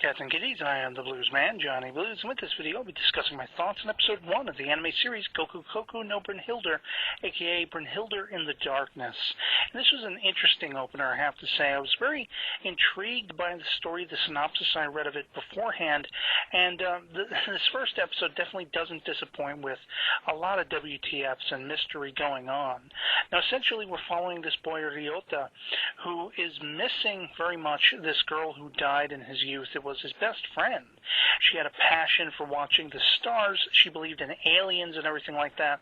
cats and kitties. I am the Blues Man, Johnny Blues, and with this video I'll be discussing my thoughts on episode 1 of the anime series Goku Koku no Brynhildr, aka Brynhildr in the Darkness. And this was an interesting opener, I have to say. I was very intrigued by the story, the synopsis I read of it beforehand, and this first episode definitely doesn't disappoint with a lot of WTFs and mystery going on. Now essentially we're following this boy Ryota, who is missing very much this girl who died in his youth. It was his best friend. She had a passion for watching the stars. She believed in aliens and everything like that.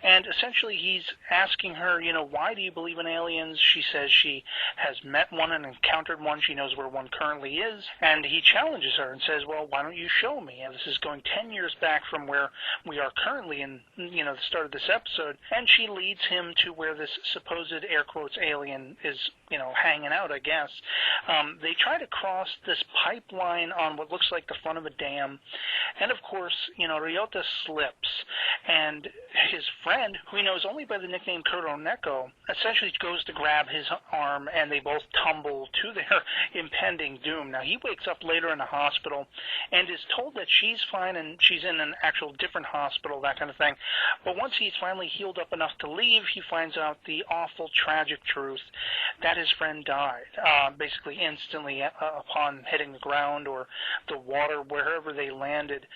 And essentially he's asking her, why do you believe in aliens? She says she has met one and encountered one. She knows where one currently is. And he challenges her and says, well, why don't you show me? And this is going 10 years back from where we are currently in, the start of this episode. And she leads him to where this supposed, air quotes, alien is, hanging out, I guess. They try to cross this pipeline on what looks like the front of a dam. And of course, Ryota slips. And his friend, who he knows only by the nickname Kuroneko, essentially goes to grab his arm, and they both tumble to their impending doom. Now, he wakes up later in the hospital and is told that she's fine and she's in an actual different hospital, that kind of thing. But once he's finally healed up enough to leave, he finds out the awful, tragic truth that his friend died, basically instantly upon hitting the ground or the water, wherever they landed.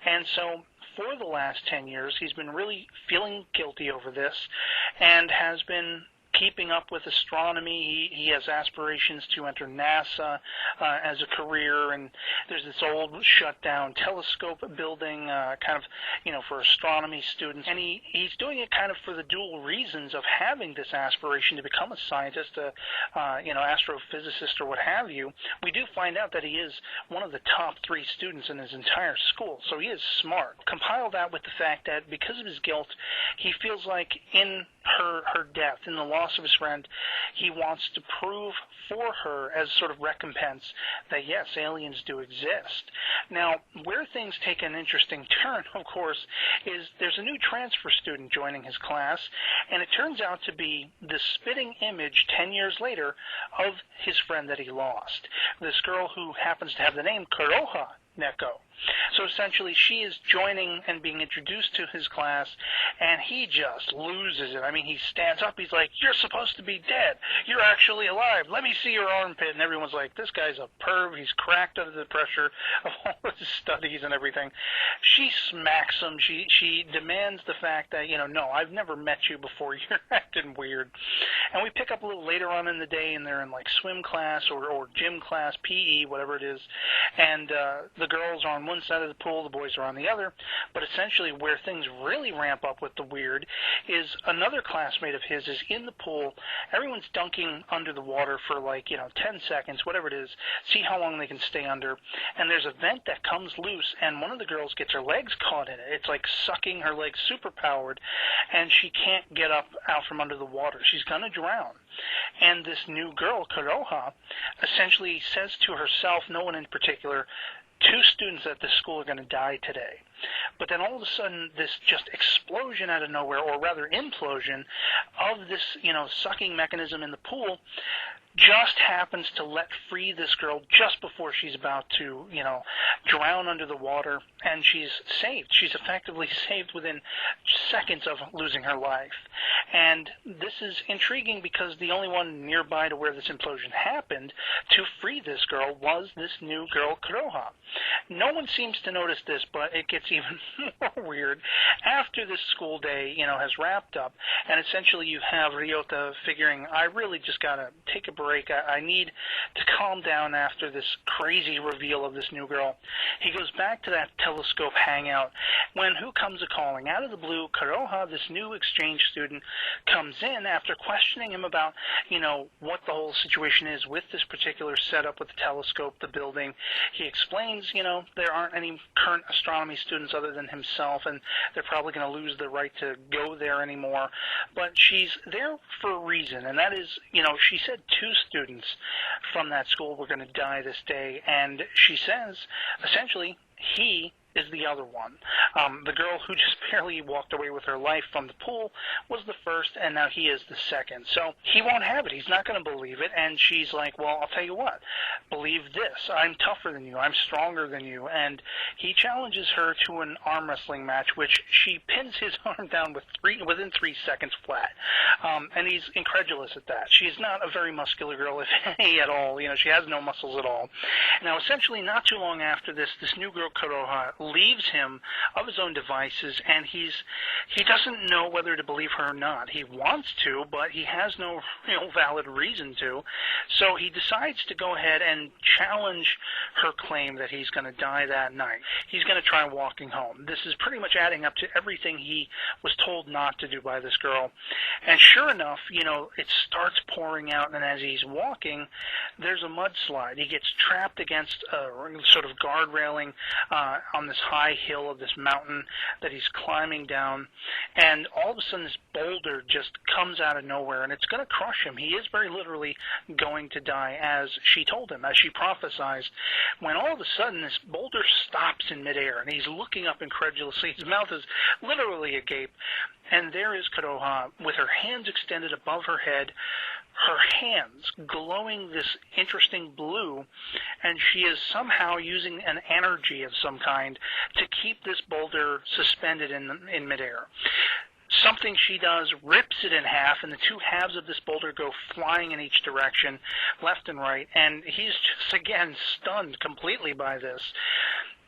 And so for the last 10 years, he's been really feeling guilty over this and has been keeping up with astronomy. He has aspirations to enter NASA as a career, and there's this old shut-down telescope building for astronomy students, and he's doing it kind of for the dual reasons of having this aspiration to become a scientist, astrophysicist or what have you. We do find out that he is one of the top 3 students in his entire school, so he is smart. Compile that with the fact that because of his guilt, he feels like in her death, in the loss of his friend, he wants to prove for her as sort of recompense that yes, aliens do exist. Now, where things take an interesting turn, of course, is there's a new transfer student joining his class, and it turns out to be the spitting image 10 years later of his friend that he lost. This girl who happens to have the name Kuroha Neko. So essentially she is joining and being introduced to his class, and he just loses it. I mean, he stands up, he's like, you're supposed to be dead. You're actually alive. Let me see your armpit. And everyone's like, this guy's a perv. He's cracked under the pressure of all of his studies and everything. She smacks him. She demands the fact that, no, I've never met you before. You're acting weird. And we pick up a little later on in the day, and they're in like swim class or gym class, PE, whatever it is. And the girls are on one side of the pool, the boys are on the other. But essentially where things really ramp up with the weird is another classmate of his is in the pool. Everyone's dunking under the water for 10 seconds, whatever it is, see how long they can stay under. And there's a vent that comes loose, and one of the girls gets her legs caught in it. It's like sucking her legs, super powered, and she can't get up out from under the water. She's going to drown. And this new girl, Kuroha, essentially says to herself, no one in particular, 2 students at this school are going to die today. But then all of a sudden, this just explosion out of nowhere, or rather implosion, of this, sucking mechanism in the pool just happens to let free this girl just before she's about to, drown under the water, and she's saved. She's effectively saved within seconds of losing her life. And this is intriguing because the only one nearby to where this implosion happened to free this girl was this new girl, Kuroha. No one seems to notice this, but it gets even more weird after this school day, has wrapped up, and essentially you have Ryota figuring, I really just gotta take a break. I need to calm down after this crazy reveal of this new girl. He goes back to that telescope hangout when who comes a-calling? Out of the blue, Kuroha, this new exchange student, comes in after questioning him about, what the whole situation is with this particular setup with the telescope, the building. He explains, there aren't any current astronomy students other than himself, and they're probably going to lose the right to go there anymore. But she's there for a reason, and that is, she said 2 students from that school were going to die this day, and she says, essentially, he is the other one. The girl who just barely walked away with her life from the pool was the first, and now he is the second. So he won't have it. He's not going to believe it, and she's like, well, I'll tell you what. Believe this. I'm tougher than you. I'm stronger than you. And he challenges her to an arm wrestling match, which she pins his arm down within 3 seconds flat. And he's incredulous at that. She's not a very muscular girl, if any at all. She has no muscles at all. Now, essentially, not too long after this new girl, Kuroha, leaves him of his own devices, and he doesn't know whether to believe her or not. He wants to, but he has no real valid reason to. So he decides to go ahead and challenge her claim that he's going to die that night. He's going to try walking home. This is pretty much adding up to everything he was told not to do by this girl. And sure enough, it starts pouring out, and as he's walking, there's a mudslide. He gets trapped against a sort of guard railing on this high hill of this mountain that he's climbing down, and all of a sudden this boulder just comes out of nowhere, and it's going to crush him. He is very literally going to die, as she told him, as she prophesized, when all of a sudden this boulder stops in midair, and he's looking up incredulously. His mouth is literally agape, and there is Kuroha with her hands extended above her head, her hands glowing this interesting blue, and she is somehow using an energy of some kind to keep this boulder suspended in midair. Something she does rips it in half, and the two halves of this boulder go flying in each direction, left and right, and he's just, again, stunned completely by this.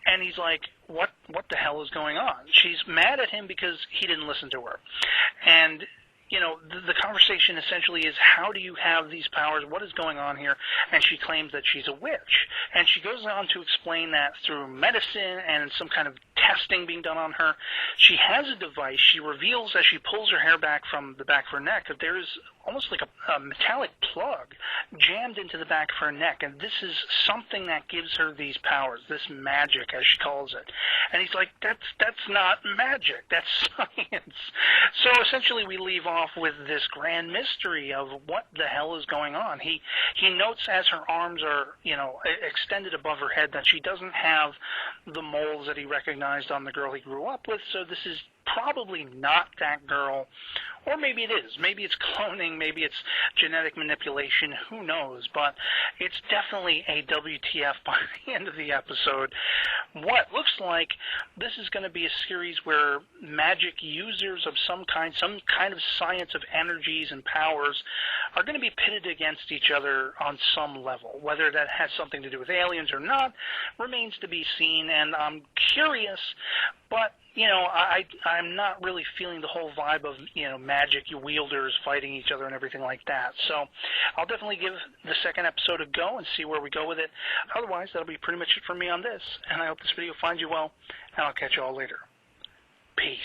And he's like, what the hell is going on? She's mad at him because he didn't listen to her. And the conversation essentially is, how do you have these powers? What is going on here? And she claims that she's a witch. And she goes on to explain that through medicine and some kind of testing being done on her. She has a device. She reveals as she pulls her hair back from the back of her neck that there is almost like a metallic plug jammed into the back of her neck. And this is something that gives her these powers, this magic, as she calls it. And he's like, that's not magic. That's science. So essentially we leave off with this grand mystery of what the hell is going on. He notes as her arms are, extended above her head that she doesn't have the moles that he recognized on the girl he grew up with, so this is probably not that girl. Or maybe it is. Maybe it's cloning, maybe it's genetic manipulation, who knows. But it's definitely a WTF by the end of the episode. What looks like this is going to be a series where magic users of some kind of science of energies and powers, are going to be pitted against each other on some level. Whether that has something to do with aliens or not remains to be seen, and I'm curious, but I'm not really feeling the whole vibe of, magic wielders fighting each other and everything like that. So I'll definitely give the second episode a go and see where we go with it. Otherwise, that'll be pretty much it for me on this, and I hope this video finds you well, and I'll catch you all later. Peace.